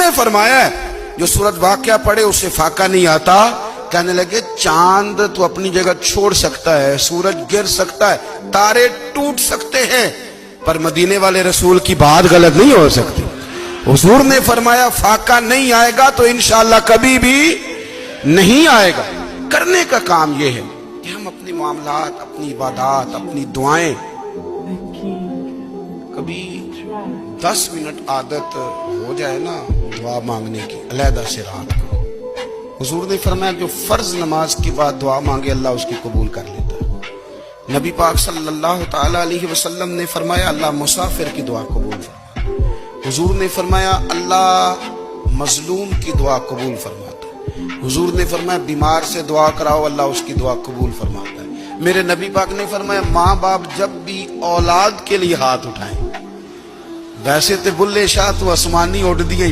نے فرمایا ہے جو سورت واقعہ پڑھے اسے فاقہ نہیں آتا. کہنے لگے چاند تو اپنی جگہ چھوڑ سکتا ہے, سورج گر سکتا ہے, تارے ٹوٹ سکتے ہیں, پر مدینے والے رسول کی بات غلط نہیں ہو سکتی. حضور نے فرمایا فاقہ نہیں آئے گا تو انشاءاللہ کبھی بھی نہیں آئے گا. کرنے کا کام یہ ہے کہ ہم اپنے معاملات, اپنی عبادات, اپنی دعائیں کبھی 10 منٹ عادت ہو جائے نا دعا مانگنے کی علیحدہ سے رات کو. حضور نے فرمایا جو فرض نماز کے بعد دعا مانگے اللہ اس کی قبول کر لیتا ہے. نبی پاک صلی اللہ تعالی علیہ وسلم نے فرمایا اللہ مسافر کی دعا قبول فرماتا ہے. حضور نے فرمایا اللہ مظلوم کی دعا قبول فرماتا ہے. حضور نے فرمایا بیمار سے دعا کراؤ اللہ اس کی دعا قبول فرماتا ہے. میرے نبی پاک نے فرمایا ماں باپ جب بھی اولاد کے لیے ہاتھ اٹھائیں, ویسے تو بلے شاہ تو آسمانی اڑ دیے